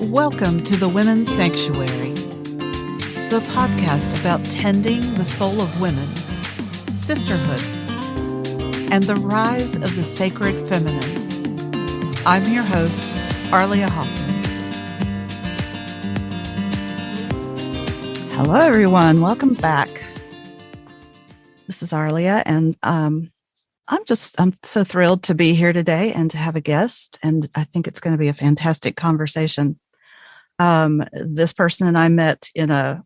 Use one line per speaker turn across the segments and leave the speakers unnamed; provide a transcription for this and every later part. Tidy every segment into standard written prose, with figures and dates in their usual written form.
Welcome to the Women's Sanctuary, the podcast about tending the soul of women, sisterhood, and the rise of the sacred feminine. I'm your host, Arlia Hoffman.
Hello, everyone. Welcome back. This is Arlia, and I'm so thrilled to be here today and to have a guest, and I think it's going to be a fantastic conversation. This person and I met in a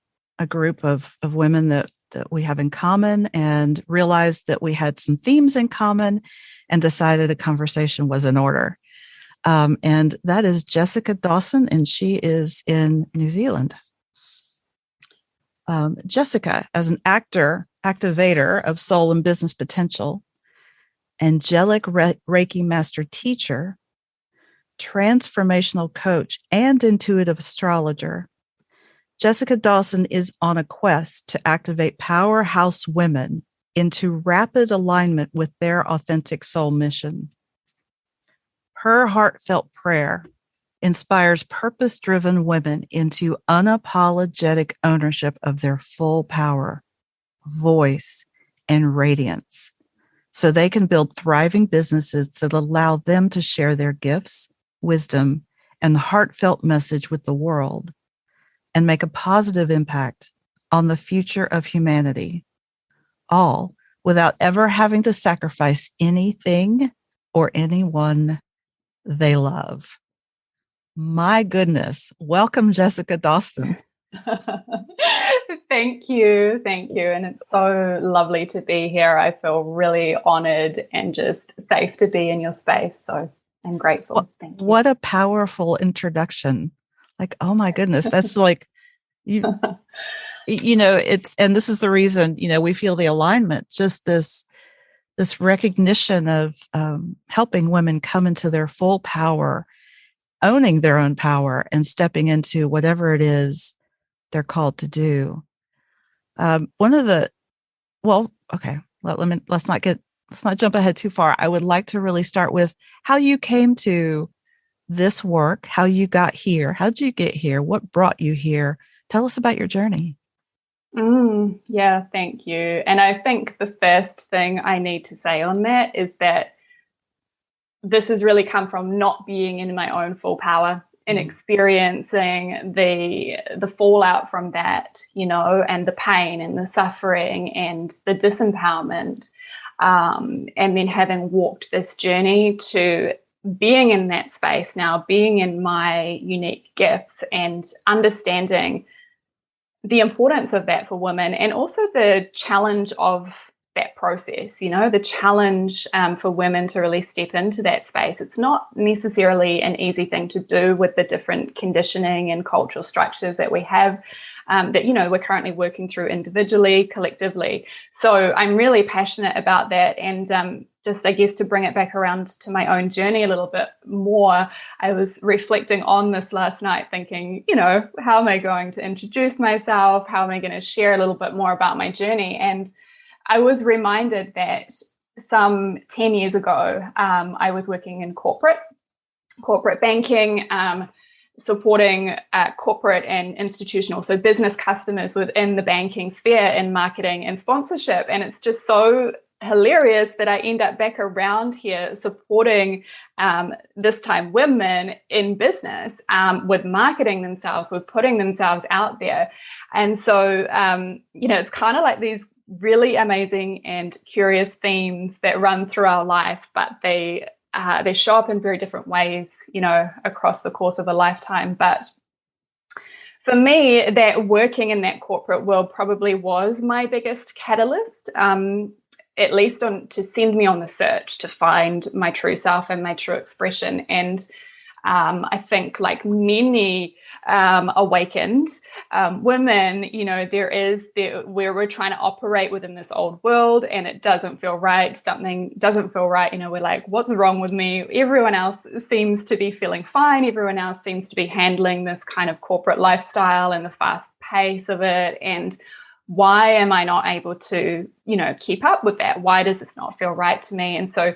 group of women that we have in common, and realized that we had some themes in common and decided a conversation was in order. And that is Jessica Dawson, and she is in New Zealand. Jessica, as an activator of soul and business potential, Angelic Reiki Master Teacher, Transformational Coach, and Intuitive Astrologer, Jessica Dawson is on a quest to activate powerhouse women into rapid alignment with their authentic soul mission. Her heartfelt prayer inspires purpose-driven women into unapologetic ownership of their full power, voice, and radiance, so they can build thriving businesses that allow them to share their gifts, wisdom, and heartfelt message with the world, and make a positive impact on the future of humanity, all without ever having to sacrifice anything or anyone they love. My goodness. Welcome, Jessica Dawson.
Thank you. And it's so lovely to be here. I feel really honored and just safe to be in your space. So I'm grateful. Thank you.
What a powerful introduction. Like, oh my goodness, that's like, you know, and this is the reason, we feel the alignment, just this recognition of helping women come into their full power, owning their own power, and stepping into whatever it is they're called to do. Let's not jump ahead too far. I would like to really start with how you came to this work, how you got here. How did you get here? What brought you here? Tell us about your journey.
Yeah, thank you. And I think the first thing I need to say on that is that this has really come from not being in my own full power and experiencing the fallout from that, and the pain and the suffering and the disempowerment. And then having walked this journey to being in that space now, being in my unique gifts and understanding the importance of that for women, and also the challenge of that process, the challenge for women to really step into that space. It's not necessarily an easy thing to do with the different conditioning and cultural structures that we have that, we're currently working through individually, collectively. So I'm really passionate about that. And just, I guess, to bring it back around to my own journey a little bit more, I was reflecting on this last night thinking, how am I going to introduce myself? How am I going to share a little bit more about my journey? And I was reminded that some 10 years ago, I was working in corporate banking, supporting corporate and institutional, so business customers within the banking sphere in marketing and sponsorship. And it's just so hilarious that I end up back around here supporting this time women in business with marketing themselves, with putting themselves out there. And so, it's kind of like these really amazing and curious themes that run through our life, but they show up in very different ways, across the course of a lifetime. But for me, that working in that corporate world probably was my biggest catalyst, at least to send me on the search to find my true self and my true expression. And I think, like many awakened women, where we're trying to operate within this old world and it doesn't feel right. Something doesn't feel right. We're like, what's wrong with me? Everyone else seems to be feeling fine. Everyone else seems to be handling this kind of corporate lifestyle and the fast pace of it. And why am I not able to, keep up with that? Why does this not feel right to me? And so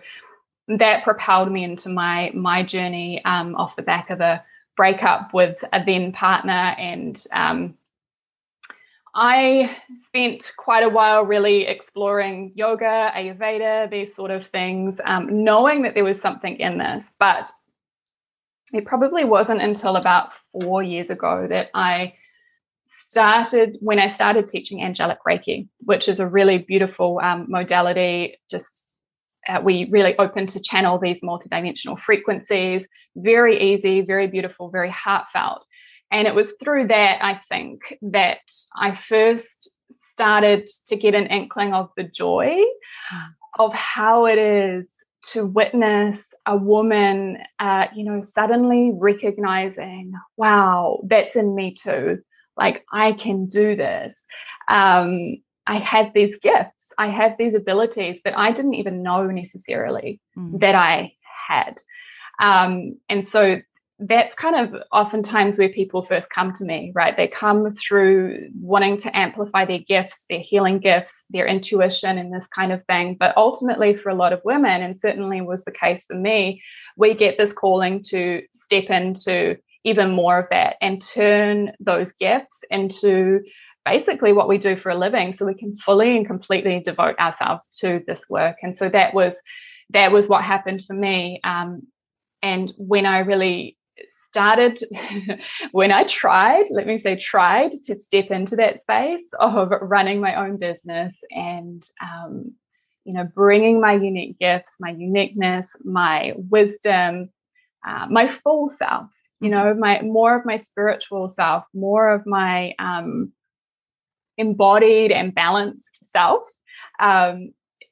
that propelled me into my journey off the back of a breakup with a then partner, and I spent quite a while really exploring yoga, Ayurveda, these sort of things, knowing that there was something in this. But it probably wasn't until about 4 years ago that when I started teaching Angelic Reiki, which is a really beautiful modality. Just we really open to channel these multidimensional frequencies. Very easy, very beautiful, very heartfelt. And it was through that, I think, that I first started to get an inkling of the joy of how it is to witness a woman, suddenly recognizing, wow, that's in me too. Like, I can do this. I have these gifts. I have these abilities that I didn't even know necessarily that I had. And so that's kind of oftentimes where people first come to me, right? They come through wanting to amplify their gifts, their healing gifts, their intuition, and this kind of thing. But ultimately, for a lot of women, and certainly was the case for me, we get this calling to step into even more of that and turn those gifts into basically what we do for a living, so we can fully and completely devote ourselves to this work. And so that was what happened for me. And when I really started, when I tried to step into that space of running my own business and, bringing my unique gifts, my uniqueness, my wisdom, my full self, more of my spiritual self, more of my embodied and balanced self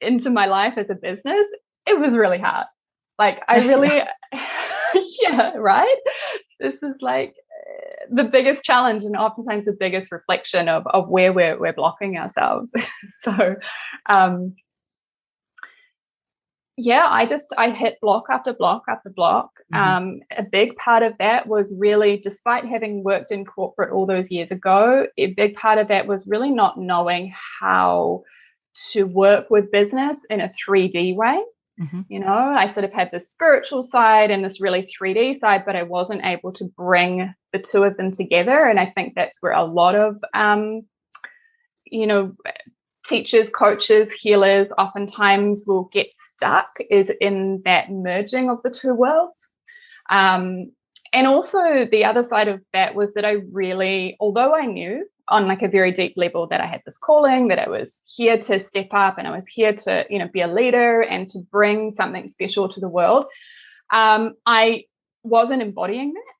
into my life as a business, it was really hard. Like, I really, yeah, right? This is like the biggest challenge and oftentimes the biggest reflection of where we're blocking ourselves. So, I hit block after block after block. A big part of that was really, despite having worked in corporate all those years ago, a big part of that was really not knowing how to work with business in a 3D way. I sort of had this spiritual side and this really 3D side, but I wasn't able to bring the two of them together. And I think that's where a lot of, teachers, coaches, healers oftentimes will get stuck, is in that merging of the two worlds. And also the other side of that was that I really, although I knew on like a very deep level that I had this calling, that I was here to step up and I was here to, be a leader and to bring something special to the world, I wasn't embodying that.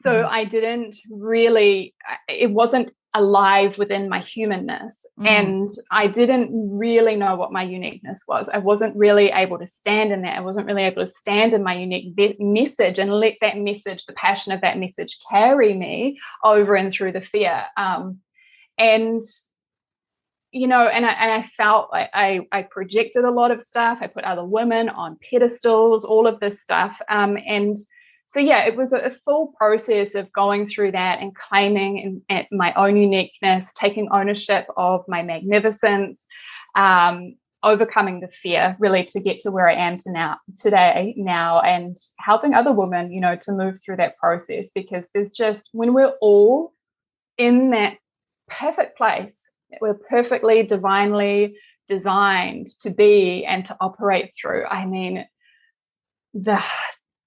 So I didn't really, it wasn't alive within my humanness. And I didn't really know what my uniqueness was. I wasn't really able to stand in that. I wasn't really able to stand in my unique message and let that message, the passion of that message, carry me over and through the fear. And I felt like I projected a lot of stuff. I put other women on pedestals, all of this stuff. And so, it was a full process of going through that and claiming my own uniqueness, taking ownership of my magnificence, overcoming the fear, really, to get to where I am today, and helping other women, to move through that process. Because there's just, when we're all in that perfect place, we're perfectly divinely designed to be and to operate through. I mean, the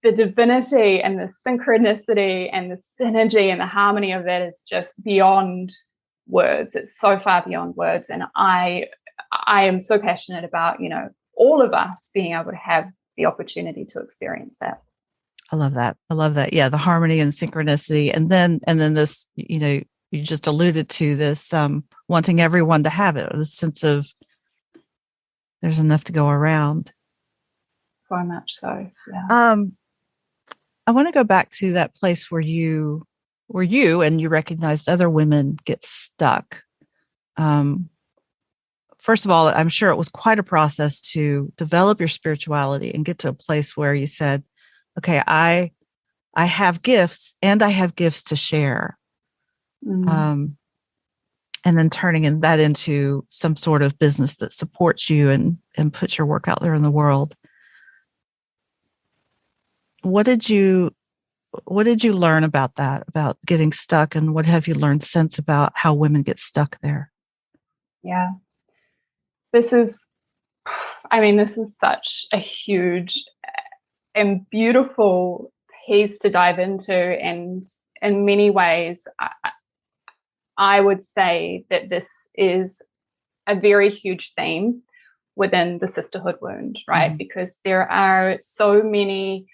divinity and the synchronicity and the synergy and the harmony of that is just beyond words. It's so far beyond words. And I am so passionate about, all of us being able to have the opportunity to experience that.
I love that. Yeah. The harmony and synchronicity. And then this, you just alluded to this, wanting everyone to have it, the sense of there's enough to go around.
So much so. Yeah.
I want to go back to that place where you and you recognized other women get stuck. First of all, I'm sure it was quite a process to develop your spirituality and get to a place where you said, okay, I have gifts and I have gifts to share. And then turning that into some sort of business that supports you and puts your work out there in the world. What did you what did you learn about that, about getting stuck, and what have you learned since about how women get stuck there?
Yeah. This is such a huge and beautiful piece to dive into. And in many ways, I would say that this is a very huge theme within the sisterhood wound, right? Mm-hmm. Because there are so many,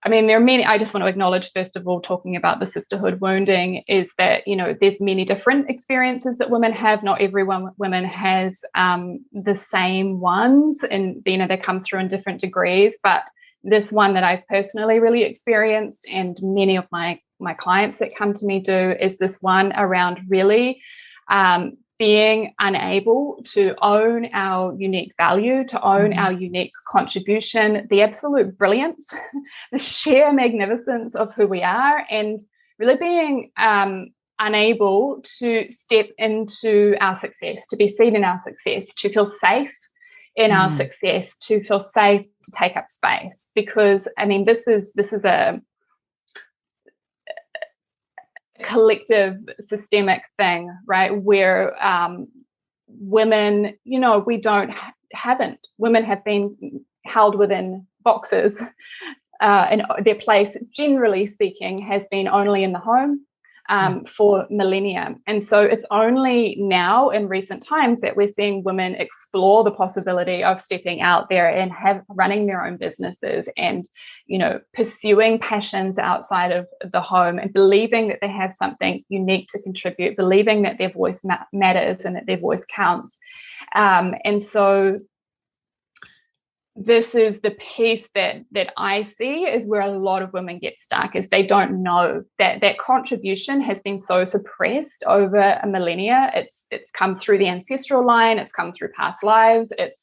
I just want to acknowledge, first of all, talking about the sisterhood wounding, is that, there's many different experiences that women have. Not every woman has the same ones, and, they come through in different degrees. But this one that I've personally really experienced, and many of my clients that come to me do, is this one around really being unable to own our unique value, to own our unique contribution, the absolute brilliance, the sheer magnificence of who we are, and really being unable to step into our success, to be seen in our success, to feel safe in our success, to feel safe to take up space. Because this is a collective systemic thing, right? Where women, women have been held within boxes, and their place, generally speaking, has been only in the home for millennia. And so it's only now in recent times that we're seeing women explore the possibility of stepping out there and running their own businesses, and pursuing passions outside of the home, and believing that they have something unique to contribute, believing that their voice matters and that their voice counts. And so this is the piece that I see is where a lot of women get stuck, is they don't know that contribution has been so suppressed over a millennia. It's come through the ancestral line, it's come through past lives. It's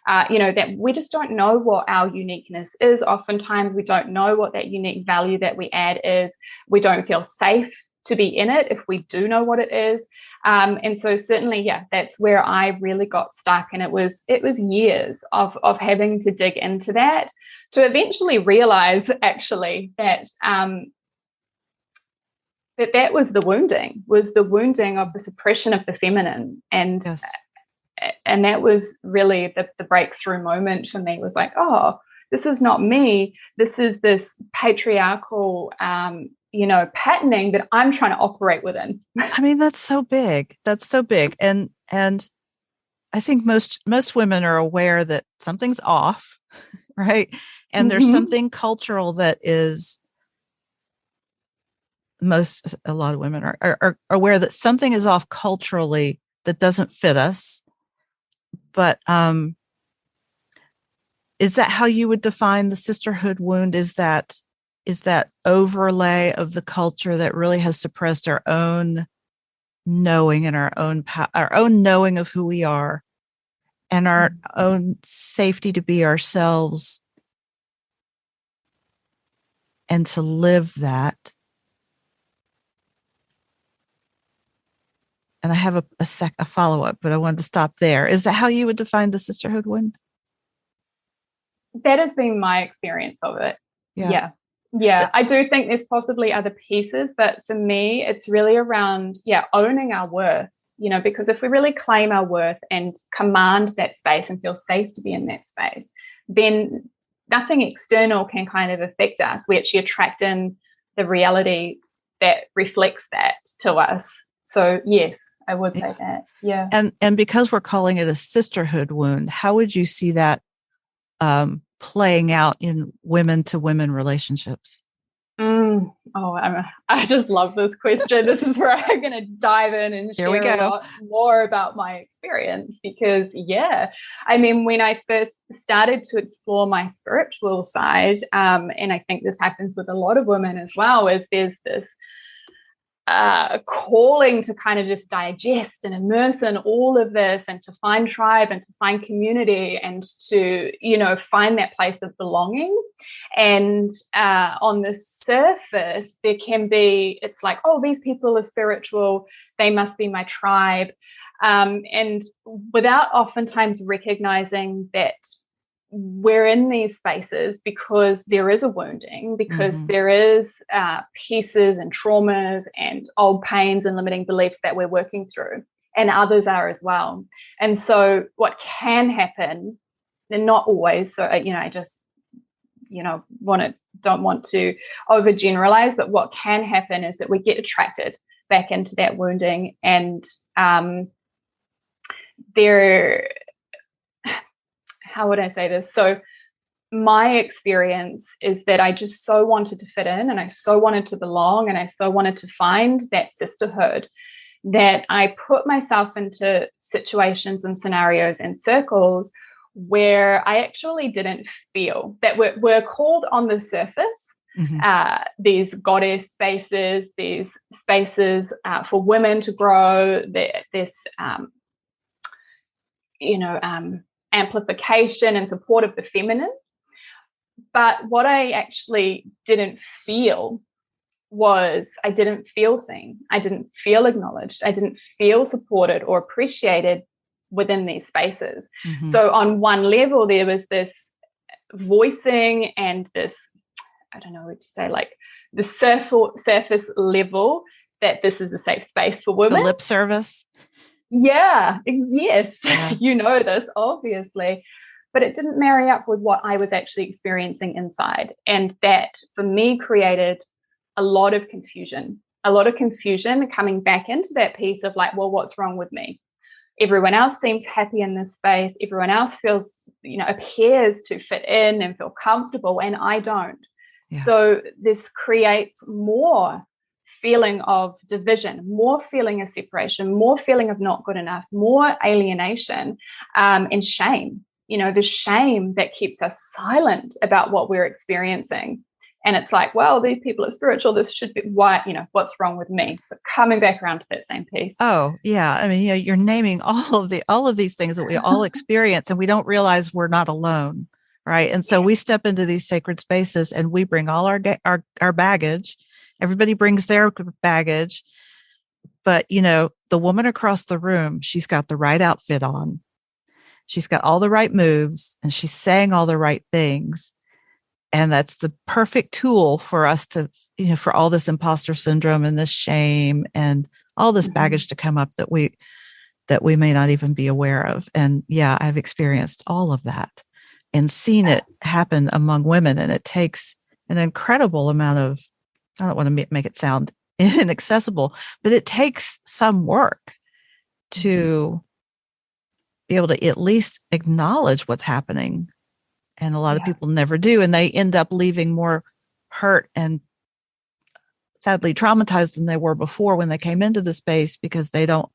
that we just don't know what our uniqueness is. Oftentimes we don't know what that unique value that we add is. We don't feel safe to be in it if we do know what it is. And so certainly, that's where I really got stuck. And it was years of having to dig into that to eventually realize, actually, that that was the wounding of the suppression of the feminine. And
yes.
And that was really the breakthrough moment for me, was like, oh, this is not me. This is this patriarchal patterning that I'm trying to operate within.
That's so big. And I think most women are aware that something's off, right? And there's something cultural that is, a lot of women are aware that something is off culturally that doesn't fit us. But is that how you would define the sisterhood wound? Is that overlay of the culture that really has suppressed our own knowing and our own knowing of who we are, and our own safety to be ourselves and to live that? And I have a follow-up, but I wanted to stop there. Is that how you would define the sisterhood wound?
That has been my experience of it. Yeah. I do think there's possibly other pieces, but for me, it's really around, owning our worth, because if we really claim our worth and command that space and feel safe to be in that space, then nothing external can kind of affect us. We actually attract in the reality that reflects that to us. So yes, I would say that. Yeah.
And because we're calling it a sisterhood wound, how would you see that playing out in women to women relationships?
I just love this question. This is where I'm going to dive in and share a lot more about my experience, because when I first started to explore my spiritual side, and I think this happens with a lot of women as well, is there's this calling to kind of just digest and immerse in all of this, and to find tribe and to find community, and to find that place of belonging. And on the surface there can be, it's like, oh, these people are spiritual, they must be my tribe, and without oftentimes recognizing that we're in these spaces because there is a wounding, because there is pieces and traumas and old pains and limiting beliefs that we're working through, and others are as well. And so what can happen, and not always, so I just don't want to overgeneralize, but what can happen is that we get attracted back into that wounding, and how would I say this? So my experience is that I just so wanted to fit in, and I so wanted to belong, and I so wanted to find that sisterhood, that I put myself into situations and scenarios and circles where I actually didn't feel that we're called on the surface, these goddess spaces, these spaces for women to grow, this amplification and support of the feminine. But what I actually didn't feel was, I didn't feel seen. I didn't feel acknowledged. I didn't feel supported or appreciated within these spaces. So on one level, there was this voicing and this, I don't know what to say, like the surface level that this is a safe space for women.
The lip service.
Yeah, yes.
Yeah.
You know this, obviously. But it didn't marry up with what I was actually experiencing inside. And that, for me, created a lot of confusion coming back into that piece of like, well, what's wrong with me? Everyone else seems happy in this space. Everyone else feels, appears to fit in and feel comfortable, and I don't. Yeah. So this creates more feeling of division, more feeling of separation, more feeling of not good enough, more alienation, and shame. The shame that keeps us silent about what we're experiencing. And it's like, well, these people are spiritual. This should be why, what's wrong with me? So coming back around to that same piece.
Oh, yeah. I mean, you're naming all of these things that we all experience, and we don't realize we're not alone. Right. And so we step into these sacred spaces and we bring all our baggage. Everybody brings their baggage. But, the woman across the room, she's got the right outfit on. She's got all the right moves, and she's saying all the right things. And that's the perfect tool for us to, for all this imposter syndrome and this shame and all this baggage to come up that we may not even be aware of. And yeah, I've experienced all of that and seen it happen among women. And it takes an incredible amount of, I don't want to make it sound inaccessible, but it takes some work to be able to at least acknowledge what's happening. And a lot of people never do. And they end up leaving more hurt and sadly traumatized than they were before when they came into the space, because they or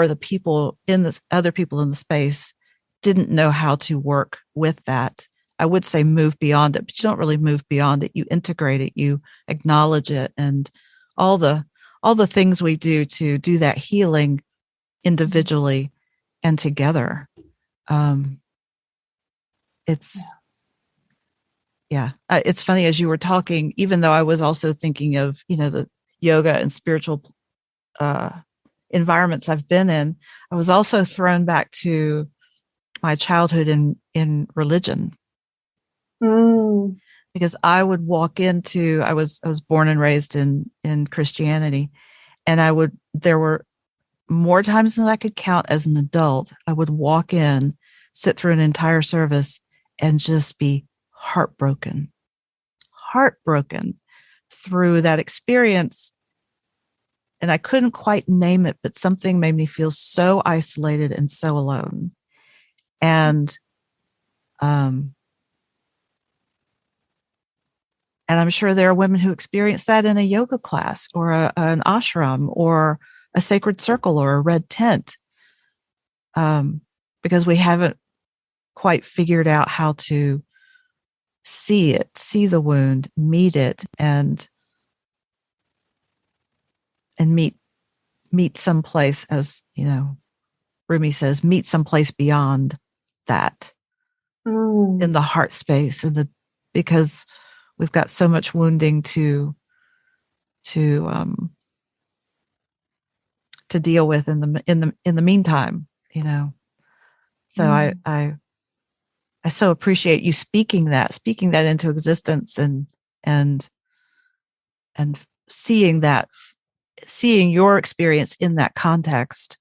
the people in this, other people in the space didn't know how to work with that. I would say move beyond it, but you don't really move beyond it. You integrate it, you acknowledge it, and all the things we do to do that healing individually and together. It's funny, as you were talking, even though I was also thinking of, the yoga and spiritual environments I've been in, I was also thrown back to my childhood in religion. Because I would walk into, I was born and raised in Christianity, and there were more times than I could count as an adult, I would walk in, sit through an entire service, and just be heartbroken through that experience. And I couldn't quite name it, but something made me feel so isolated and so alone. And I'm sure there are women who experience that in a yoga class or an ashram or a sacred circle or a red tent, because we haven't quite figured out how to see the wound, meet it, and meet someplace, as Rumi says, meet someplace beyond that, in the heart space, because we've got so much wounding to deal with in the meantime, So I so appreciate you speaking that into existence, and seeing your experience in that context,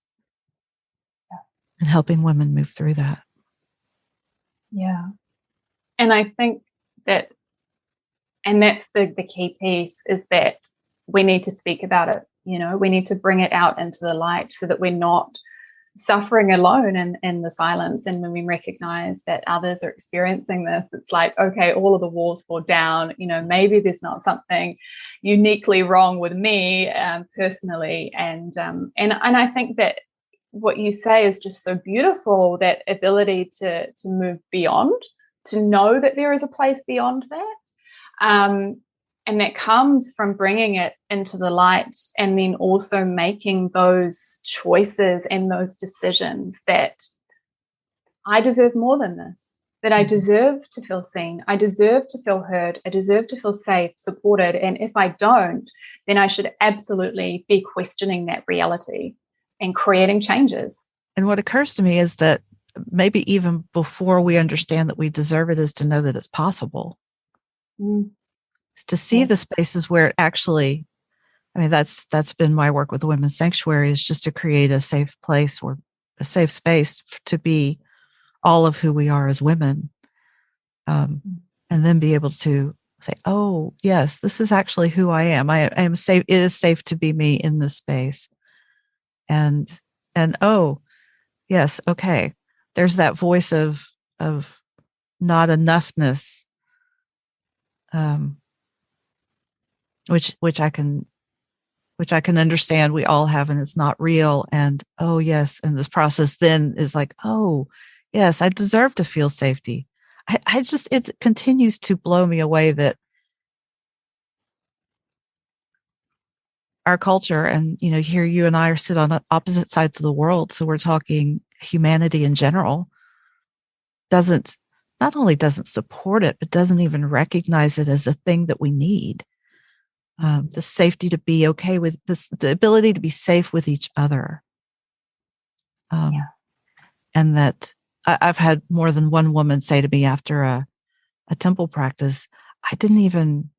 and helping women move through that.
Yeah. And I think that, and that's the key piece, is that we need to speak about it. We need to bring it out into the light so that we're not suffering alone in the silence. And when we recognize that others are experiencing this, it's like, okay, all of the walls fall down. Maybe there's not something uniquely wrong with me personally. And I think that what you say is just so beautiful, that ability to move beyond, to know that there is a place beyond that. And that comes from bringing it into the light, and then also making those choices and those decisions that I deserve more than this, that I deserve to feel seen, I deserve to feel heard, I deserve to feel safe, supported. And if I don't, then I should absolutely be questioning that reality and creating changes.
And what occurs to me is that maybe even before we understand that we deserve it, is to know that it's possible. To see the spaces where it actually, that's been my work with the Women's Sanctuary, is just to create a safe place, or a safe space to be all of who we are as women. And then be able to say, oh, yes, this is actually who I am. I am safe. It is safe to be me in this space. And oh, yes, okay. There's that voice of not enoughness, which I can understand we all have, and it's not real. And oh yes, and this process then is like, oh yes, I deserve to feel safety. It continues to blow me away that our culture, and here you and I sit on opposite sides of the world, so we're talking humanity in general, not only doesn't support it, but doesn't even recognize it as a thing that we need. The safety to be okay with this, the ability to be safe with each other. And that I've had more than one woman say to me after a temple practice, I didn't even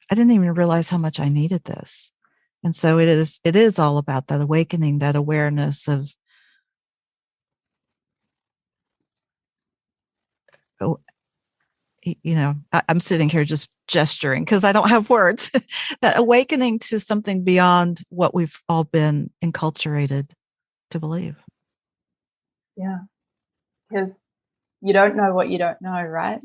realize how much I needed this. And so it is all about that awakening, that awareness of, I'm sitting here just gesturing because I don't have words. That awakening to something beyond what we've all been enculturated to believe.
Yeah, because you don't know what you don't know, right?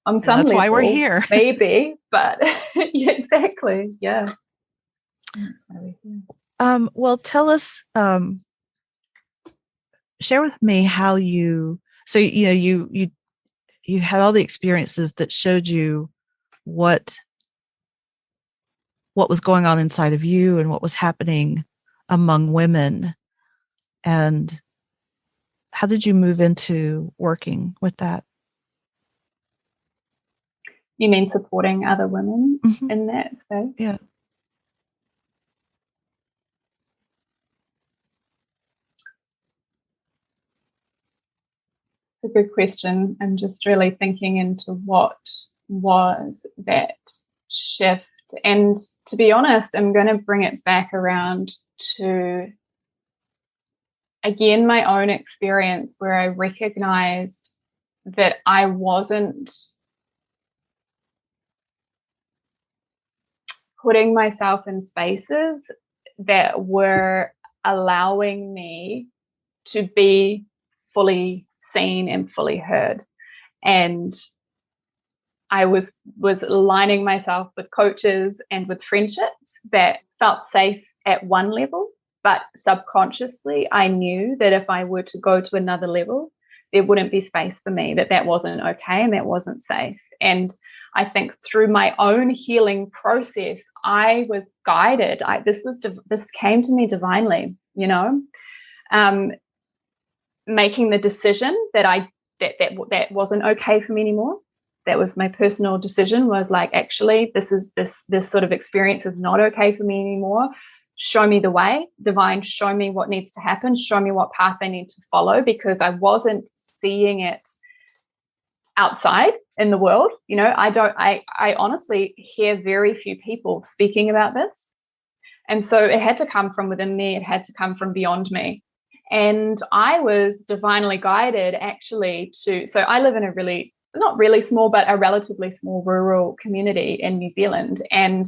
On some
that's
level,
why we're here.
Maybe, but yeah, exactly. Yeah. That's why we're here.
Well, tell us, share with me how you had all the experiences that showed you what was going on inside of you and what was happening among women, and how did you move into working with that?
You mean supporting other women in that space?
Yeah.
A good question. I'm just really thinking into what was that shift. And to be honest, I'm going to bring it back around to, again, my own experience, where I recognized that I wasn't putting myself in spaces that were allowing me to be fully seen and fully heard. And I was aligning myself with coaches and with friendships that felt safe at one level, but subconsciously I knew that if I were to go to another level, there wouldn't be space for me, that wasn't okay and that wasn't safe. And I think through my own healing process, I was guided. This came to me divinely, making the decision that that wasn't okay for me anymore. That was my personal decision, was like, actually, this sort of experience is not okay for me anymore. Show me the way, divine, show me what needs to happen, show me what path I need to follow, because I wasn't seeing it outside in the world. I honestly hear very few people speaking about this. And so it had to come from within me. It had to come from beyond me. And I was divinely guided actually so I live in a really, not really small, but a relatively small rural community in New Zealand. And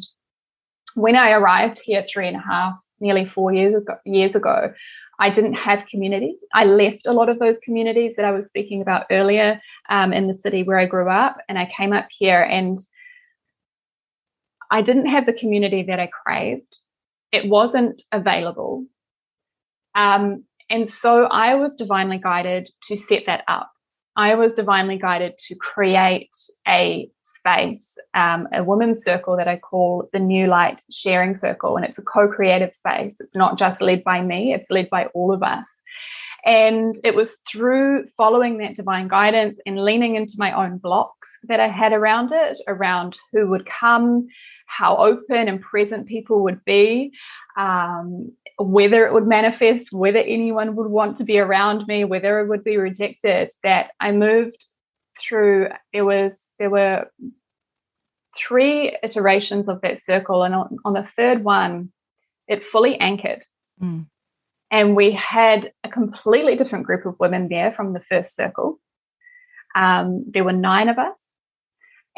when I arrived here 3.5, nearly 4 years ago, I didn't have community. I left a lot of those communities that I was speaking about earlier in the city where I grew up. And I came up here and I didn't have the community that I craved. It wasn't available. And so I was divinely guided to set that up. I was divinely guided to create a space, a women's circle that I call the New Light Sharing Circle. And it's a co-creative space. It's not just led by me, it's led by all of us. And it was through following that divine guidance and leaning into my own blocks that I had around it, around who would come, how open and present people would be, whether it would manifest, whether anyone would want to be around me, whether it would be rejected, that I moved through. There were 3 iterations of that circle, and on the third one, it fully anchored. And we had a completely different group of women there from the first circle. There were 9 of us.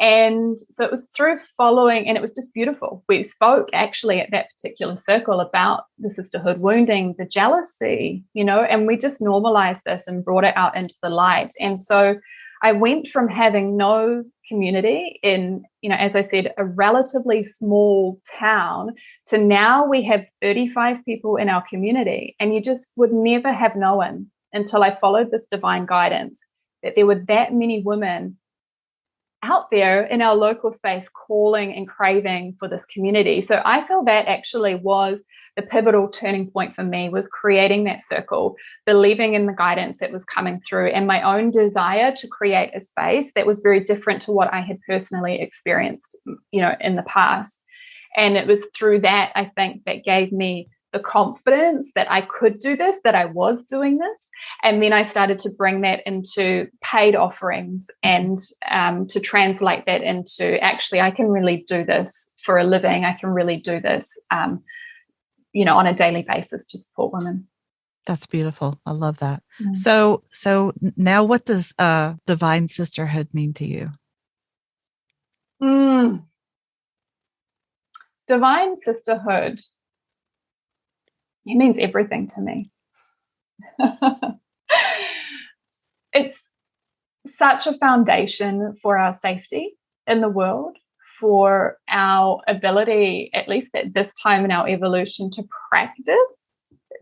And so it was through following, and it was just beautiful. We spoke actually at that particular circle about the sisterhood wounding, the jealousy, and we just normalized this and brought it out into the light. And so I went from having no community in, as I said, a relatively small town, to now we have 35 people in our community. And you just would never have known until I followed this divine guidance that there were that many women out there in our local space calling and craving for this community. So I feel that actually was the pivotal turning point for me, was creating that circle, believing in the guidance that was coming through, and my own desire to create a space that was very different to what I had personally experienced, in the past. And it was through that, I think, that gave me the confidence that I could do this, that I was doing this. And then I started to bring that into paid offerings and to translate that into, actually, I can really do this for a living. I can really do this, on a daily basis to support women.
That's beautiful. I love that. So now what does Divine Sisterhood mean to you?
Divine Sisterhood, it means everything to me. It's such a foundation for our safety in the world, for our ability, at least at this time in our evolution, to practice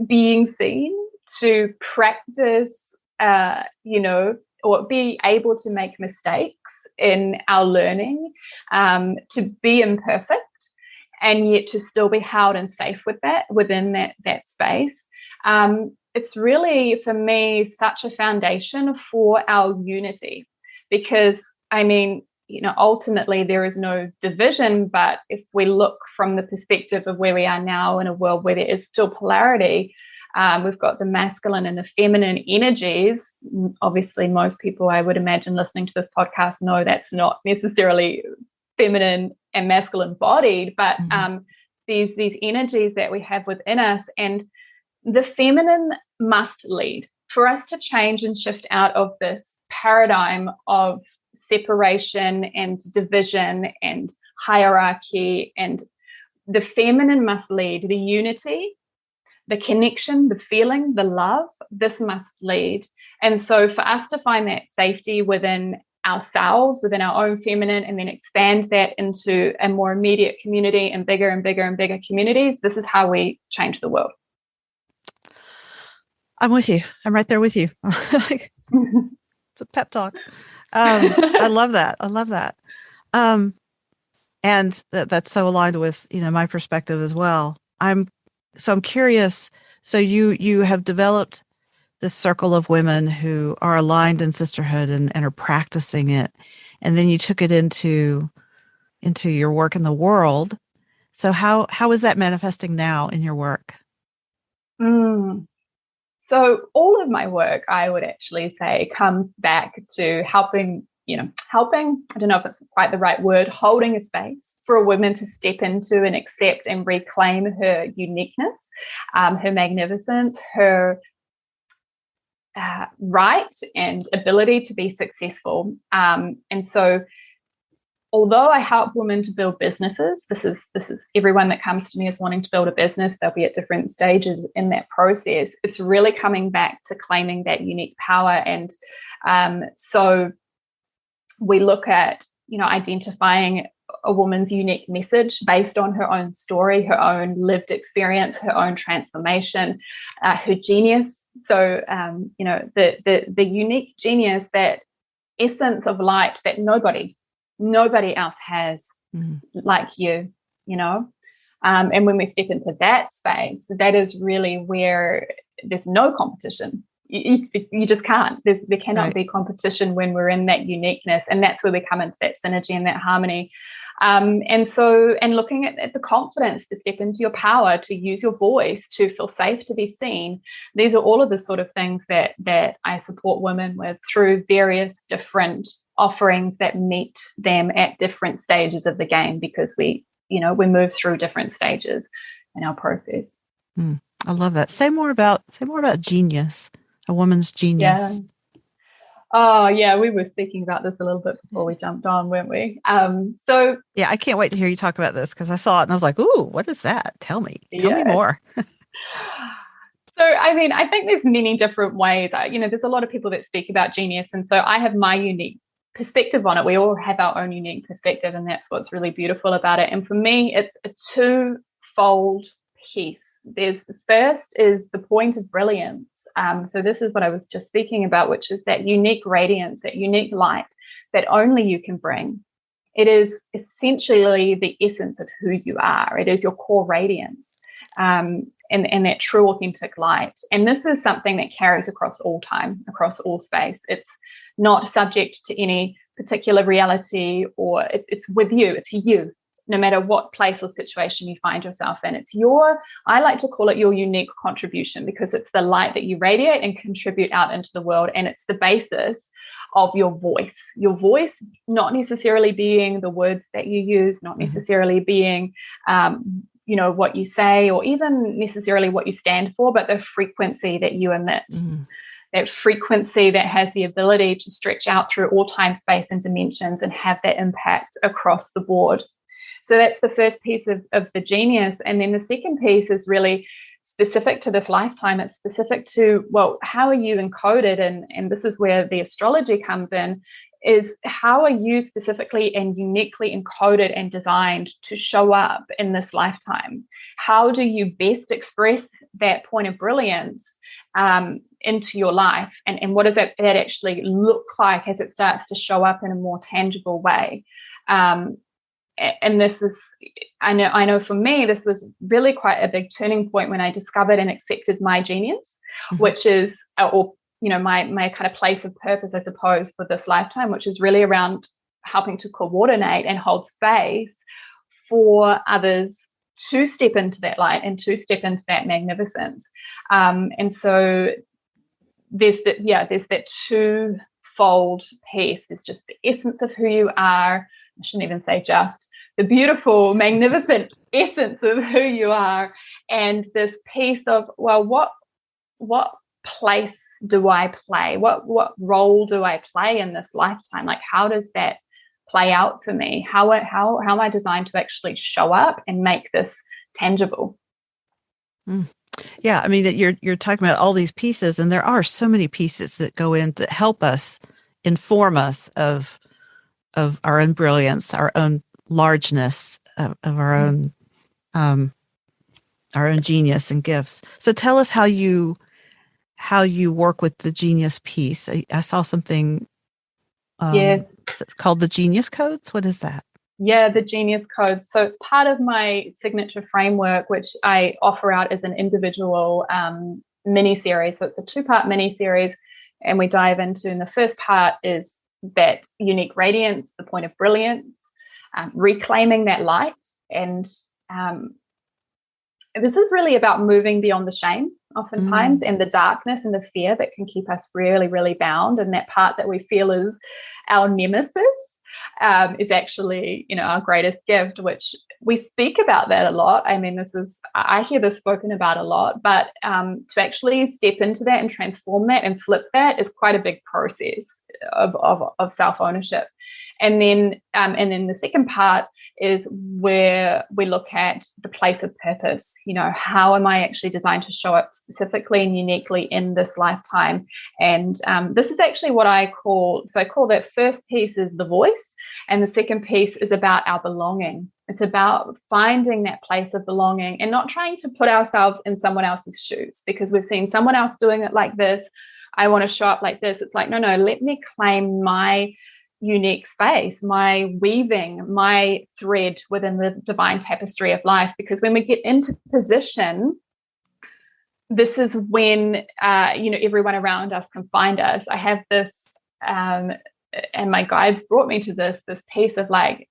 being seen, to practice, or be able to make mistakes in our learning, to be imperfect, and yet to still be held and safe within that space. It's really, for me, such a foundation for our unity, because, ultimately there is no division, but if we look from the perspective of where we are now in a world where there is still polarity, we've got the masculine and the feminine energies. Obviously, most people, I would imagine, listening to this podcast know that's not necessarily feminine and masculine bodied, but these energies that we have within us, and the feminine must lead for us to change and shift out of this paradigm of separation and division and hierarchy. And the feminine must lead, the unity, the connection, the feeling, the love. This must lead. And so for us to find that safety within ourselves, within our own feminine, and then expand that into a more immediate community and bigger and bigger and bigger communities, this is how we change the world.
I'm with you. I'm right there with you. It's a pep talk. I love that. And that's so aligned with, my perspective as well. I'm curious. So you have developed this circle of women who are aligned in sisterhood and are practicing it. And then you took it into your work in the world. So how is that manifesting now in your work?
So all of my work, I would actually say, comes back to helping helping, I don't know if it's quite the right word, holding a space for a woman to step into and accept and reclaim her uniqueness, her magnificence, her right and ability to be successful. And so although I help women to build businesses, this is everyone that comes to me is wanting to build a business. They'll be at different stages in that process. It's really coming back to claiming that unique power. And so we look at, identifying a woman's unique message based on her own story, her own lived experience, her own transformation, her genius. So, the unique genius, that essence of light that nobody else has like you, and when we step into that space, that is really where there's no competition. You just can't. There cannot be competition when we're in that uniqueness, and that's where we come into that synergy and that harmony. And looking at the confidence to step into your power, to use your voice, to feel safe, to be seen. These are all of the sort of things that I support women with through various different offerings that meet them at different stages of the game, because we move through different stages in our process.
I love that. Say more about genius, a woman's genius.
Yeah. Oh, yeah, we were speaking about this a little bit before we jumped on, weren't we? So
yeah, I can't wait to hear you talk about this, because I saw it and I was like, ooh, what is that? Tell me more.
So, I think there's many different ways. There's a lot of people that speak about genius, and so I have my unique perspective on it. We all have our own unique perspective, and that's what's really beautiful about it. And for me, it's a twofold piece. The first is the point of brilliance. So this is what I was just speaking about, which is that unique radiance, that unique light that only you can bring. It is essentially the essence of who you are. It is your core radiance, and that true, authentic light. And this is something that carries across all time, across all space. It's not subject to any particular reality, or it's with you. It's you. No matter what place or situation you find yourself in. I like to call it your unique contribution, because it's the light that you radiate and contribute out into the world. And it's the basis of your voice. Your voice not necessarily being the words that you use, not necessarily being, what you say, or even necessarily what you stand for, but the frequency that you emit. That frequency that has the ability to stretch out through all time, space, and dimensions and have that impact across the board. So that's the first piece of the genius. And then the second piece is really specific to this lifetime. It's specific to, how are you encoded? And this is where the astrology comes in, is how are you specifically and uniquely encoded and designed to show up in this lifetime? How do you best express that point of brilliance into your life? And what does that actually look like as it starts to show up in a more tangible way? And this is, I know for me, this was really quite a big turning point when I discovered and accepted my genius, which is, my kind of place of purpose, I suppose, for this lifetime, which is really around helping to coordinate and hold space for others to step into that light and to step into that magnificence. And so there's that twofold piece. There's just the essence of who you are. I shouldn't even say just, the beautiful, magnificent essence of who you are, and this piece of, what place do I play? What role do I play in this lifetime? Like, how does that play out for me? How am I designed to actually show up and make this tangible?
Yeah, you're talking about all these pieces, and there are so many pieces that go in that help us, inform us of our own brilliance, our own largeness, of our own genius and gifts. So tell us how you work with the genius piece. I saw something called the Genius Codes. What is that?
Yeah, the Genius Code. So it's part of my signature framework, which I offer out as an individual mini-series. So it's a 2-part mini-series, and we dive into, and the first part is that unique radiance, the point of brilliance, reclaiming that light. And this is really about moving beyond the shame oftentimes, and the darkness and the fear that can keep us really, really bound. And that part that we feel is our nemesis is actually, our greatest gift, which we speak about that a lot. I mean, I hear this spoken about a lot, but to actually step into that and transform that and flip that is quite a big process of self-ownership. And then the second part is where we look at the place of purpose. How am I actually designed to show up specifically and uniquely in this lifetime? And this is actually what I call that first piece is the voice, and the second piece is about our belonging. It's about finding that place of belonging and not trying to put ourselves in someone else's shoes because we've seen someone else doing it like this. I want to show up like this. It's like, no, let me claim my unique space, my weaving, my thread within the divine tapestry of life. Because when we get into position, this is when, everyone around us can find us. I have this, and my guides brought me to this piece of like,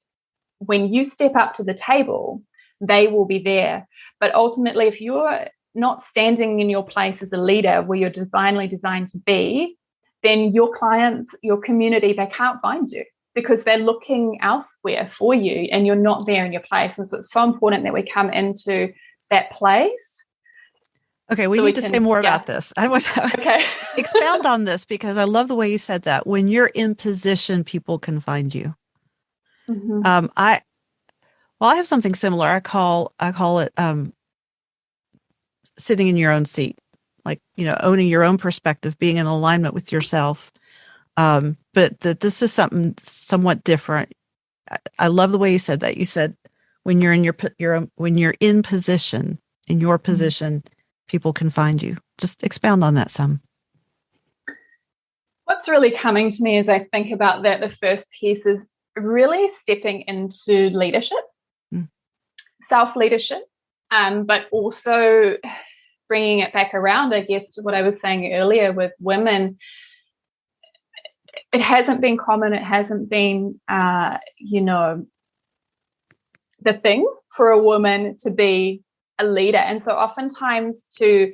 when you step up to the table, they will be there. But ultimately, if you're not standing in your place as a leader where you're divinely designed to be, then your clients, your community, they can't find you because they're looking elsewhere for you and you're not there in your place. And so it's so important that we come into that place.
Okay, we need to say more about this. I want to expound on this because I love the way you said that. When you're in position, people can find you. Mm-hmm. I have something similar. I call it sitting in your own seat, like, owning your own perspective, being in alignment with yourself. But this is something somewhat different. I love the way you said that. You said when you're in when you're in position, people can find you. Just expound on that some.
What's really coming to me as I think about that, the first piece is really stepping into leadership, self-leadership, but also bringing it back around, I guess, to what I was saying earlier with women. It hasn't been common. It hasn't been, the thing for a woman to be a leader. And so oftentimes to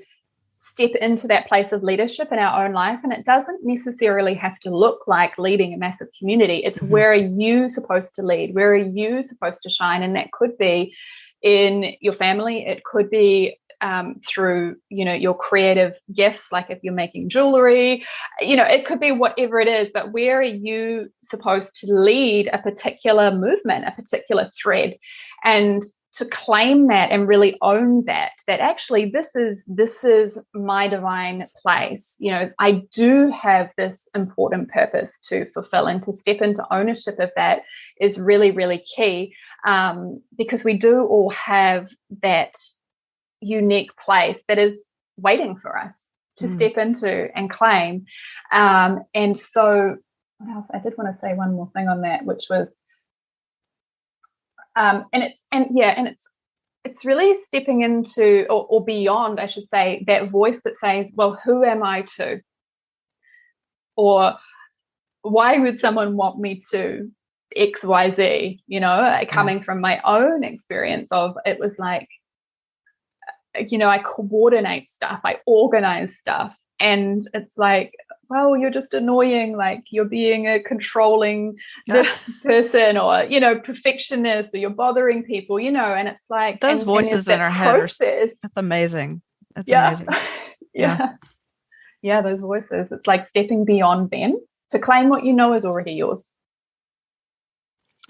step into that place of leadership in our own life, and it doesn't necessarily have to look like leading a massive community. It's where are you supposed to lead? Where are you supposed to shine? And that could be in your family. It could be through, your creative gifts, like if you're making jewelry, it could be whatever it is, but where are you supposed to lead a particular movement, a particular thread? And to claim that and really own that actually this is my divine place. I do have this important purpose to fulfill, and to step into ownership of that is really, really key, because we do all have that unique place that is waiting for us to step into and claim. And so what else? I did want to say one more thing on that, which was it's really stepping into or beyond, I should say, that voice that says, well, who am I to? Or why would someone want me to X, Y, Z? Coming from my own experience of, it was like, I coordinate stuff, I organize stuff. And it's like, well, you're just annoying, like you're being a controlling this person, or, perfectionist, or you're bothering people, and it's like
those voices in our head that's amazing. That's amazing.
Yeah, those voices. It's like stepping beyond them to claim what is already yours.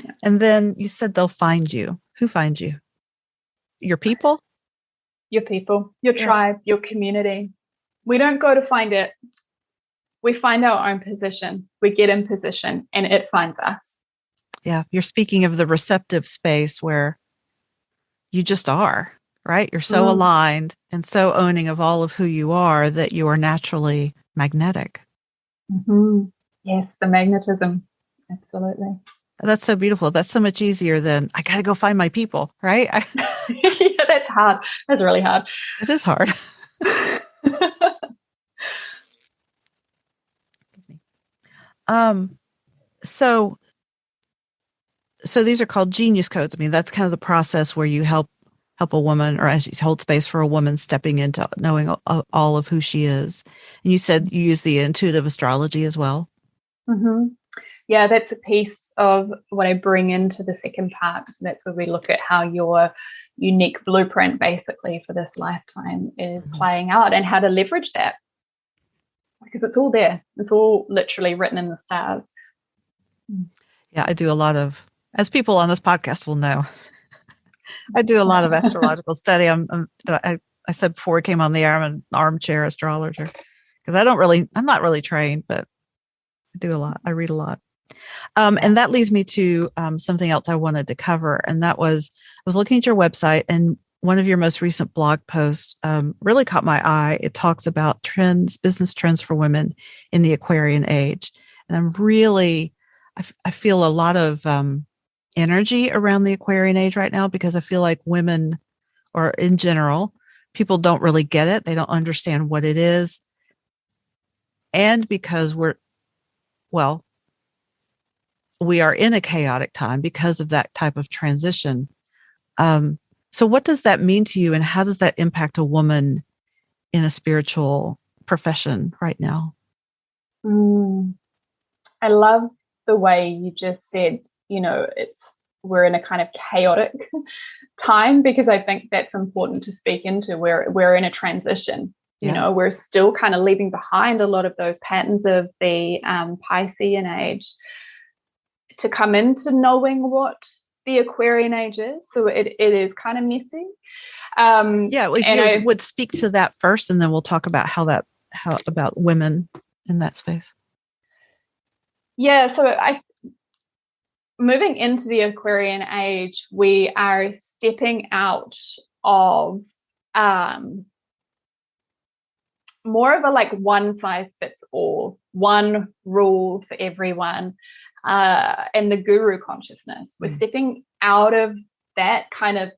Yeah.
And then you said they'll find you. Who finds you? Your people?
Your people, your tribe, your community. We don't go to find it. We find our own position. We get in position and it finds us.
Yeah. You're speaking of the receptive space where you just are, right? You're so aligned and so owning of all of who you are that you are naturally magnetic.
Mm-hmm. Yes, the magnetism. Absolutely.
That's so beautiful. That's so much easier than I got to go find my people, right?
Yeah, that's hard. That's really hard.
It is hard. So these are called genius codes. I mean, that's kind of the process where you help help a woman, or as you hold space for a woman stepping into knowing all of who she is. And you said you use the intuitive astrology as well.
Mm-hmm. Yeah, that's a piece of what I bring into the second part. So that's where we look at how your unique blueprint basically for this lifetime is playing out and how to leverage that. Because it's all there. It's all literally written in the stars.
Yeah, I do a lot of, as people on this podcast will know, I do a lot of astrological study. I said before we came on the air, I'm an armchair astrologer because I'm not really trained, but I do a lot. I read a lot. And that leads me to something else I wanted to cover. And that was, I was looking at your website, and one of your most recent blog posts really caught my eye. It talks about business trends for women in the Aquarian Age. And I'm really, I feel a lot of energy around the Aquarian Age right now, because I feel like women, or in general, people don't really get it. They don't understand what it is. And because we are in a chaotic time because of that type of transition. So what does that mean to you, and how does that impact a woman in a spiritual profession right now?
I love the way you just said, we're in a kind of chaotic time, because I think that's important to speak into. We're in a transition. We're still kind of leaving behind a lot of those patterns of the Piscean age to come into knowing what the Aquarian Age is. So it is kind of messy.
If you would speak to that first, and then we'll talk about how about women in that space.
Yeah, so moving into the Aquarian Age, we are stepping out of more of a like one size fits all, one rule for everyone, and the guru consciousness. We're stepping out of that kind of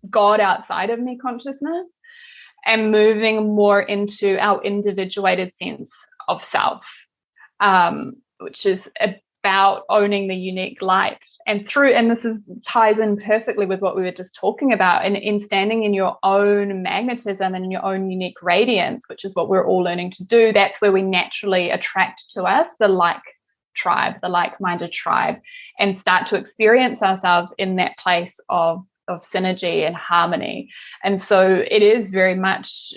God outside of me consciousness and moving more into our individuated sense of self, which is about owning the unique light. And this ties in perfectly with what we were just talking about, and in standing in your own magnetism and in your own unique radiance, which is what we're all learning to do. That's where we naturally attract to us the like-minded tribe, and start to experience ourselves in that place of synergy and harmony. And so it is very much,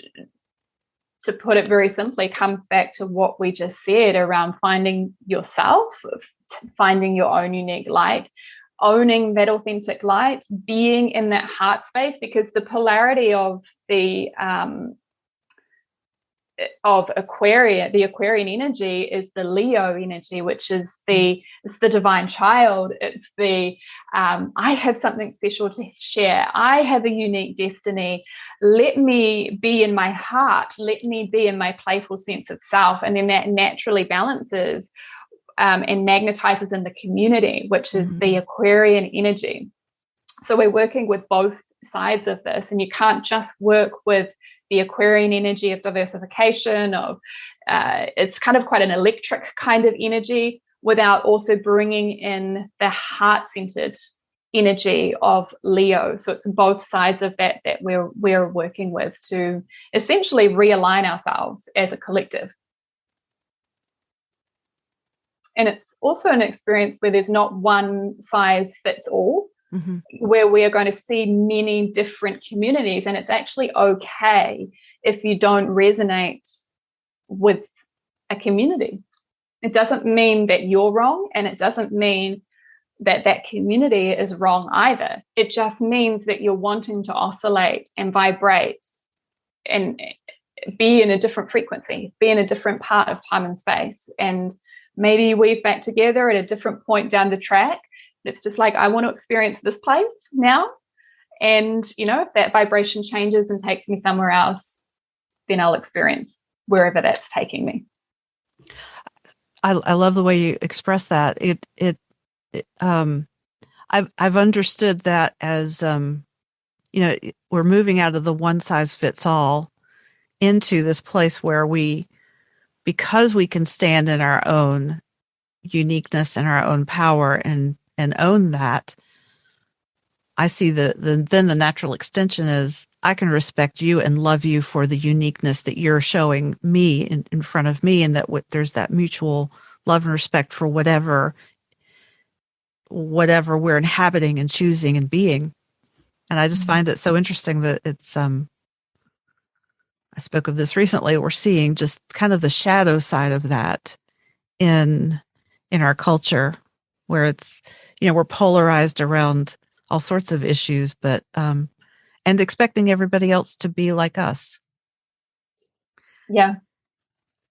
to put it very simply, comes back to what we just said around finding yourself, finding your own unique light, owning that authentic light, being in that heart space, because the polarity of the Aquarian energy is the Leo energy, which is it's the divine child. It's the I have something special to share. I have a unique destiny. Let me be in my heart. Let me be in my playful sense of self. And then that naturally balances and magnetizes in the community, which is the Aquarian energy. So we're working with both sides of this, and you can't just work with the Aquarian energy of diversification, it's kind of quite an electric kind of energy, without also bringing in the heart-centered energy of Leo. So it's both sides of that we're working with to essentially realign ourselves as a collective. And it's also an experience where there's not one size fits all. Where we are going to see many different communities, and it's actually okay if you don't resonate with a community. It doesn't mean that you're wrong, and it doesn't mean that community is wrong either. It just means that you're wanting to oscillate and vibrate and be in a different frequency, be in a different part of time and space, and maybe weave back together at a different point down the track. It's just like, I want to experience this place now. And, if that vibration changes and takes me somewhere else, then I'll experience wherever that's taking me.
I love the way you express that. I've understood that as, we're moving out of the one size fits all into this place where because we can stand in our own uniqueness and our own power and own that, I see then the natural extension is I can respect you and love you for the uniqueness that you're showing me in front of me, and that there's that mutual love and respect for whatever we're inhabiting and choosing and being. And I just find it so interesting that it's I spoke of this recently. We're seeing just kind of the shadow side of that in our culture, where it's, we're polarized around all sorts of issues, but and expecting everybody else to be like us.
Yeah.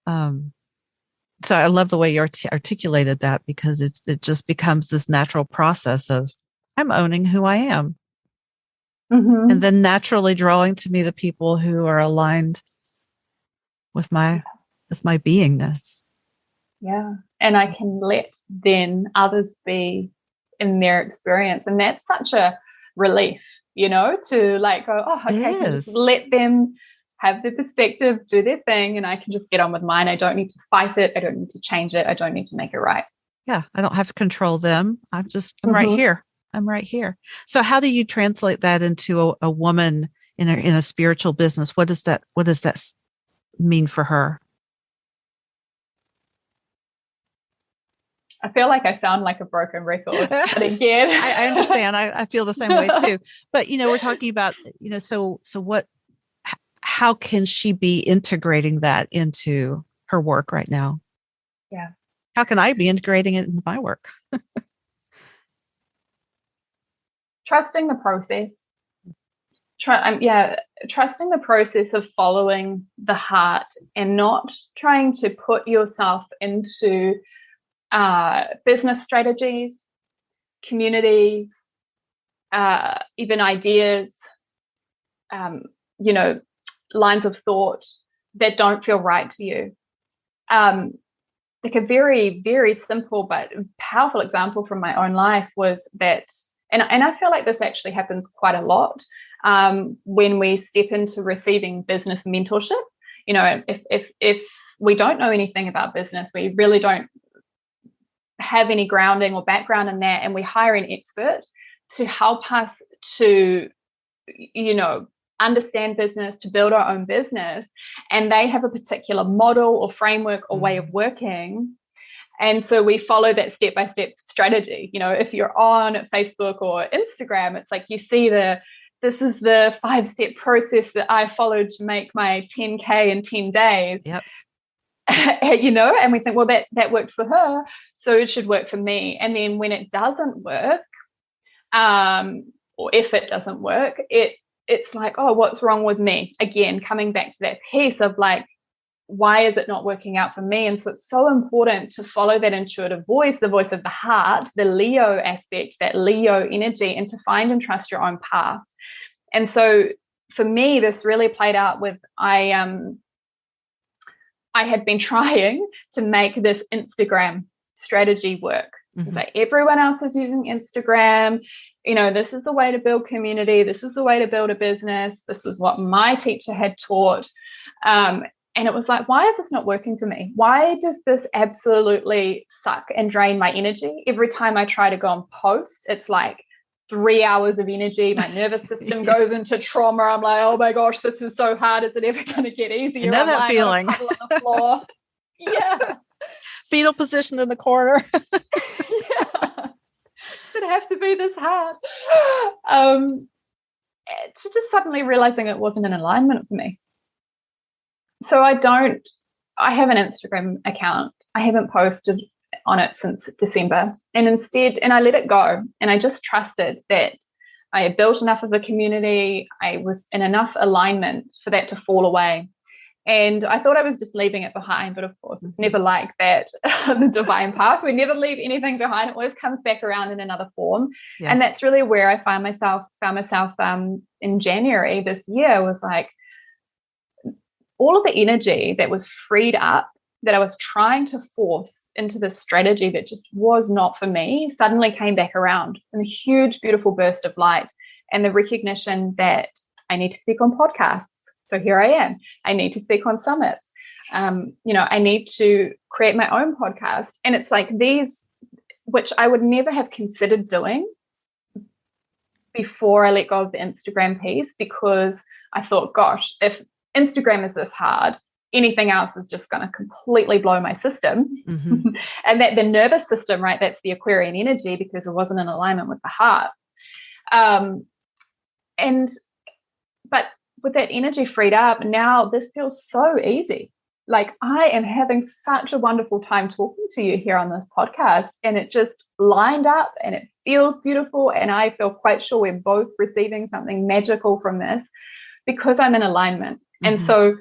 So I love the way you articulated that, because it just becomes this natural process of I'm owning who I am.
Mm-hmm.
And then naturally drawing to me the people who are aligned with my beingness.
Yeah. And I can let then others be in their experience. And that's such a relief, to like go, oh, okay, I can just let them have their perspective, do their thing, and I can just get on with mine. I don't need to fight it. I don't need to change it. I don't need to make it right.
Yeah. I don't have to control them. I'm right here. I'm right here. So how do you translate that into a woman in a spiritual business? What does that mean for her?
I feel like I sound like a broken record, but again,
I understand. I feel the same way too. But we're talking about so how can she be integrating that into her work right now?
Yeah.
How can I be integrating it into my work?
Trusting the process. Trusting the process of following the heart and not trying to put yourself into business strategies, communities, even ideas, lines of thought that don't feel right to you. Like a very, very simple but powerful example from my own life was that, and I feel like this actually happens quite a lot when we step into receiving business mentorship. If we don't know anything about business, we really don't have any grounding or background in that, and we hire an expert to help us to, understand business, to build our own business, and they have a particular model or framework or way of working. And so we follow that step-by-step strategy. If you're on Facebook or Instagram, it's like you see this is the 5-step process that I followed to make my 10K in 10 days.
Yep.
And we think, well, that worked for her, so it should work for me. And then when it doesn't work, or if it doesn't work, it's like, oh, what's wrong with me? Again, coming back to that piece of like, why is it not working out for me? And so it's so important to follow that intuitive voice, the voice of the heart, the Leo aspect, that Leo energy, and to find and trust your own path. And so for me, this really played out with I had been trying to make this Instagram strategy work. Mm-hmm. Like everyone else is using Instagram. This is the way to build community. This is the way to build a business. This was what my teacher had taught. And it was like, why is this not working for me? Why does this absolutely suck and drain my energy? Every time I try to go and post, it's like 3 hours of energy. My nervous system goes into trauma. I'm like, oh my gosh, this is so hard. Is it ever going to get easier?
You know that feeling.
On the floor. Yeah.
Fetal position in the corner.
Yeah. Did it have to be this hard? To just suddenly realizing it wasn't in alignment for me. So I have an Instagram account. I haven't posted on it since December. And I let it go. And I just trusted that I had built enough of a community. I was in enough alignment for that to fall away. And I thought I was just leaving it behind. But of course, it's never like that. The divine path. We never leave anything behind. It always comes back around in another form. Yes. And that's really where I found myself in January this year, was like, all of the energy that was freed up, that I was trying to force into this strategy that just was not for me, suddenly came back around in a huge, beautiful burst of light, and the recognition that I need to speak on podcasts. So here I am. I need to speak on summits. I need to create my own podcast. And it's like these, which I would never have considered doing before I let go of the Instagram piece, because I thought, gosh, if Instagram is this hard, anything else is just going to completely blow my system.
Mm-hmm.
And that the nervous system, right, that's the Aquarian energy, because it wasn't in alignment with the heart. But with that energy freed up, now this feels so easy. Like, I am having such a wonderful time talking to you here on this podcast, and it just lined up and it feels beautiful. And I feel quite sure we're both receiving something magical from this because I'm in alignment.
Mm-hmm.
And so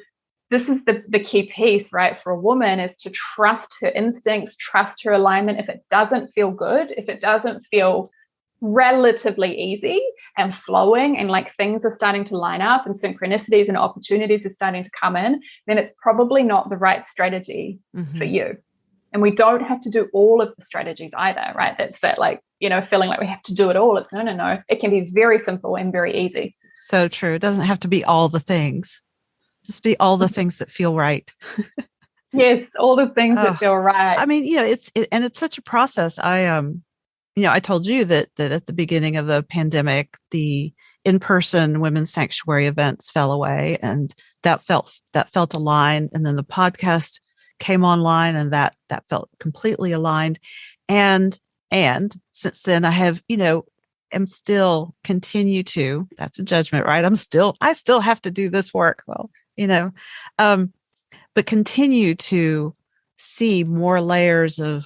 this is the key piece, right, for a woman, is to trust her instincts, trust her alignment. If it doesn't feel good, if it doesn't feel relatively easy and flowing, and like things are starting to line up and synchronicities and opportunities are starting to come in, then it's probably not the right strategy for you. And we don't have to do all of the strategies either, right? That's that, like, you know, feeling like we have to do it all. It's no. It can be very simple and very easy.
So true. It doesn't have to be all the things. Just be all the things that feel right.
Yes, all the things that feel right.
I mean, you know, it's such a process. I told you that at the beginning of the pandemic, the in-person women's sanctuary events fell away, and that felt aligned. And then the podcast came online, and that felt completely aligned. And since then, I have, am still continue to. That's a judgment, right? I still have to do this work. Well, but continue to see more layers of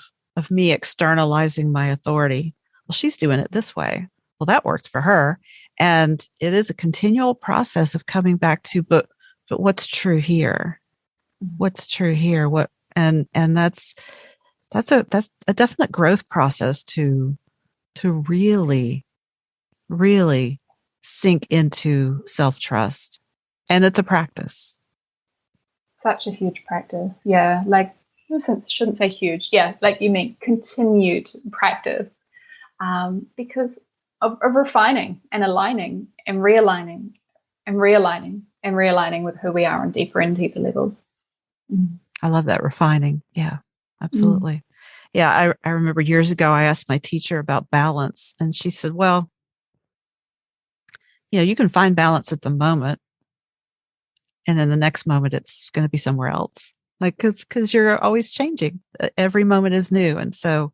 me externalizing my authority. Well, she's doing it this way. Well, that worked for her. And it is a continual process of coming back to, but what's true here? What's true here? And that's a definite growth process to really, really sink into self-trust. And it's a practice.
Such a huge practice. Yeah. Like, shouldn't say huge. Yeah. Like you mean continued practice, because of refining and aligning and realigning and realigning and realigning with who we are on deeper and deeper levels.
I love that, refining. Yeah, absolutely. Yeah. I remember years ago, I asked my teacher about balance, and she said, well, you can find balance at the moment, and then the next moment it's going to be somewhere else. Like, cause you're always changing. Every moment is new. And so,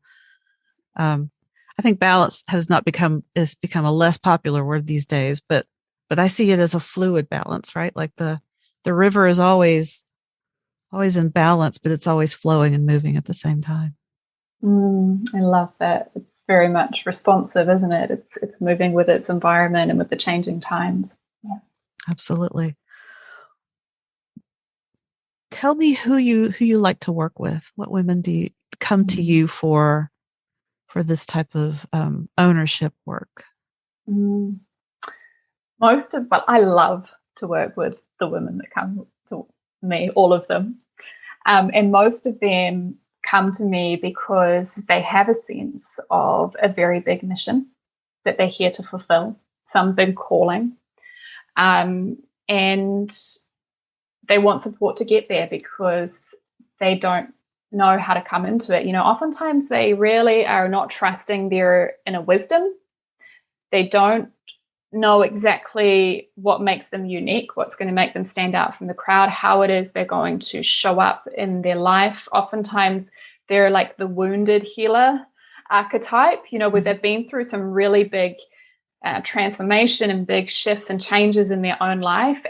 I think balance has become a less popular word these days, but I see it as a fluid balance, right? Like the river is always in balance, but it's always flowing and moving at the same time.
I love that. It's very much responsive, isn't it? It's moving with its environment and with the changing times. Yeah,
absolutely. Tell me who you like to work with. What women do you come to you for this type of ownership work?
I love to work with the women that come to me, all of them. And most of them come to me because they have a sense of a very big mission that they're here to fulfill, some big calling. And they want support to get there because they don't know how to come into it. Oftentimes they really are not trusting their inner wisdom. They don't know exactly what makes them unique, what's going to make them stand out from the crowd, how it is they're going to show up in their life. Oftentimes they're like the wounded healer archetype, where they've been through some really big transformation and big shifts and changes in their own life,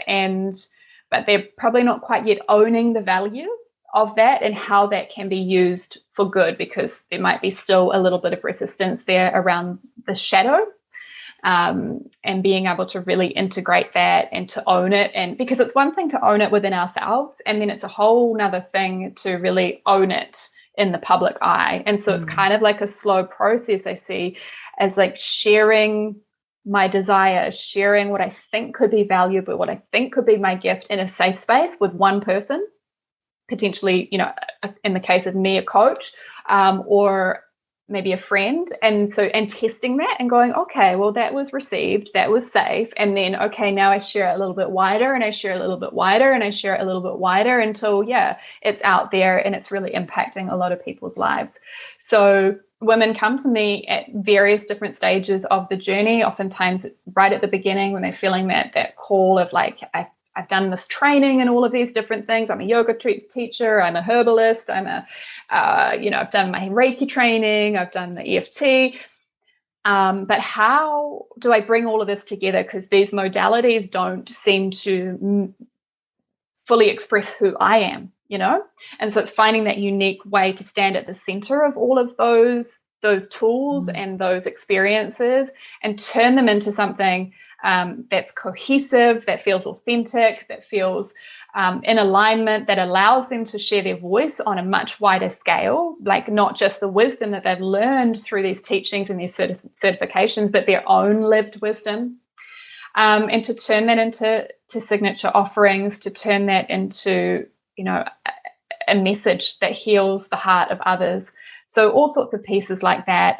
but they're probably not quite yet owning the value of that and how that can be used for good, because there might be still a little bit of resistance there around the shadow, and being able to really integrate that and to own it. And because it's one thing to own it within ourselves, and then it's a whole nother thing to really own it in the public eye. And so it's kind of like a slow process, I see, as like sharing my desire, sharing what I think could be valuable, what I think could be my gift in a safe space with one person, potentially, in the case of me, a coach, or maybe a friend, and testing that and going, okay, well, that was received, that was safe, and then okay, now I share it a little bit wider, and I share it a little bit wider, and I share it a little bit wider until it's out there and it's really impacting a lot of people's lives. So women come to me at various different stages of the journey. Oftentimes it's right at the beginning when they're feeling that call of like, I've done this training and all of these different things. I'm a yoga teacher. I'm a herbalist. I've done my Reiki training. I've done the EFT. But how do I bring all of this together? Because these modalities don't seem to fully express who I am, And so it's finding that unique way to stand at the center of all of those tools and those experiences and turn them into something that's cohesive, that feels authentic, that feels in alignment, that allows them to share their voice on a much wider scale, like not just the wisdom that they've learned through these teachings and these certifications, but their own lived wisdom, and to turn that into signature offerings, to turn that into, a message that heals the heart of others. So all sorts of pieces like that.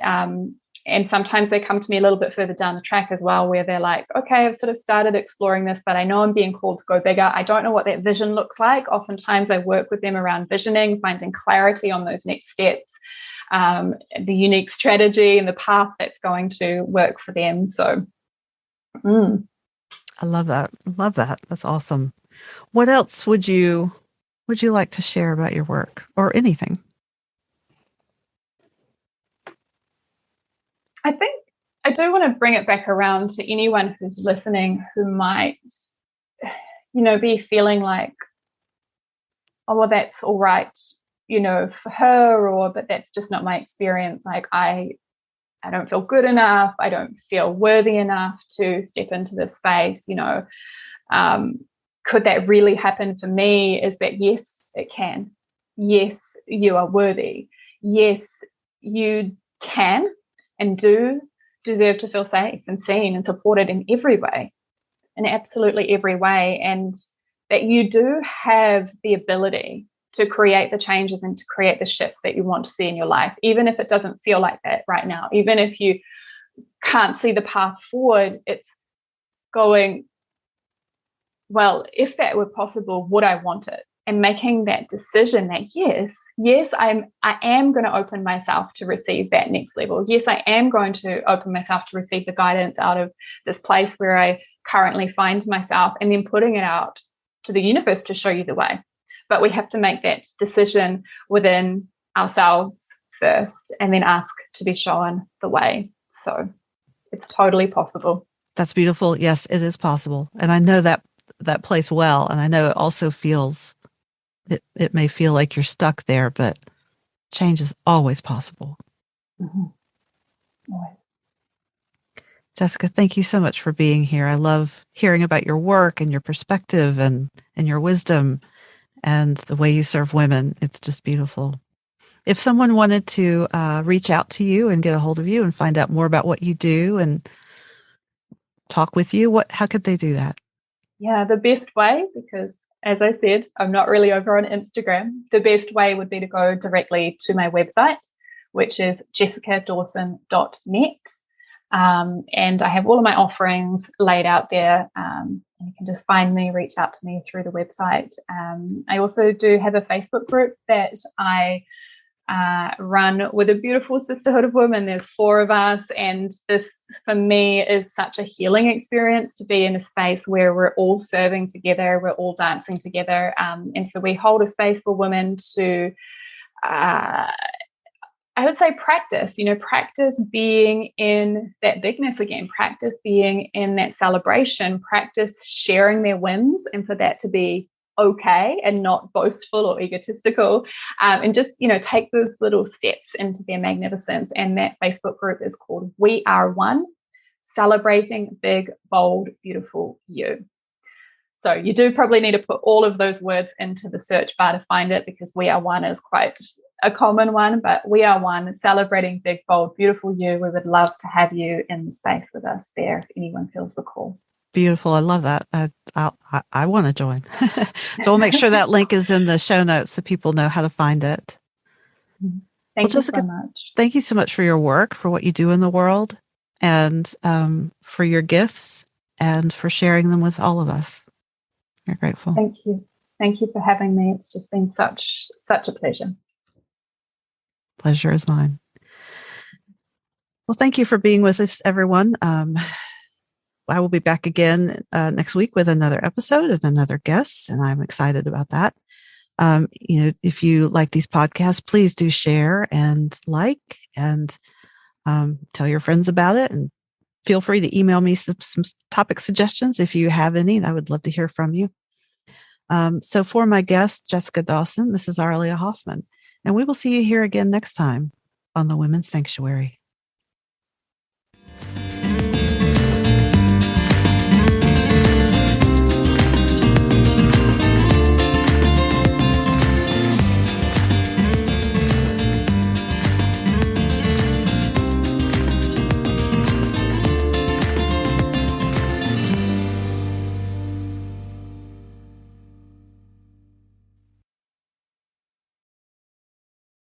And sometimes they come to me a little bit further down the track as well, where they're like, okay, I've sort of started exploring this, but I know I'm being called to go bigger. I don't know what that vision looks like. Oftentimes I work with them around visioning, finding clarity on those next steps, the unique strategy and the path that's going to work for them. So,
I love that. Love that. That's awesome. What else would you like to share about your work or anything?
I think I do want to bring it back around to anyone who's listening who might, be feeling like, oh, well, that's all right, for her, but that's just not my experience. Like I don't feel good enough. I don't feel worthy enough to step into this space. Could that really happen for me? Is that yes, it can. Yes, you are worthy. Yes, you can and do deserve to feel safe and seen and supported in every way, in absolutely every way. And that you do have the ability to create the changes and to create the shifts that you want to see in your life, even if it doesn't feel like that right now. Even if you can't see the path forward, it's going, well, if that were possible, would I want it? And making that decision that yes, I am going to open myself to receive that next level. Yes, I am going to open myself to receive the guidance out of this place where I currently find myself, and then putting it out to the universe to show you the way. But we have to make that decision within ourselves first and then ask to be shown the way. So it's totally possible.
That's beautiful. Yes, it is possible. And I know that place well. And I know it also feels, it may feel like you're stuck there, but change is always possible.
Mm-hmm. Always.
Jessica, thank you so much for being here. I love hearing about your work and your perspective and your wisdom and the way you serve women. It's just beautiful. If someone wanted to reach out to you and get a hold of you and find out more about what you do and talk with you, how could they do that?
Yeah, the best way, because as I said, I'm not really over on Instagram. The best way would be to go directly to my website, which is jessicadawson.net. And I have all of my offerings laid out there. You can just find me, reach out to me through the website. I also do have a Facebook group that I run with a beautiful Sisterhood of Women. There's 4 of us, and this for me is such a healing experience to be in a space where we're all serving together, we're all dancing together, and so we hold a space for women to I would say practice being in that bigness again, practice being in that celebration, practice sharing their wins, and for that to be okay and not boastful or egotistical, and just, take those little steps into their magnificence. And that Facebook group is called We Are One, Celebrating Big, Bold, Beautiful You. So you do probably need to put all of those words into the search bar to find it, because We Are One is quite a common one, but We Are One, Celebrating Big, Bold, Beautiful You. We would love to have you in the space with us there if anyone feels the call.
Beautiful. I love that. I want to join. So we'll make sure that link is in the show notes so people know how to find it.
Thank you
Jessica,
so much.
thank you so much for your work, for what you do in the world, and for your gifts, and for sharing them with all of us. We're grateful.
Thank you. Thank you for having me. It's just been such a pleasure.
Pleasure is mine. Well, thank you for being with us, everyone. I will be back again next week with another episode and another guest, and I'm excited about that. If you like these podcasts, please do share and like, and tell your friends about it. And feel free to email me some topic suggestions if you have any. I would love to hear from you. So for my guest, Jessica Dawson, this is Arlia Hoffman, and we will see you here again next time on the Women's Sanctuary.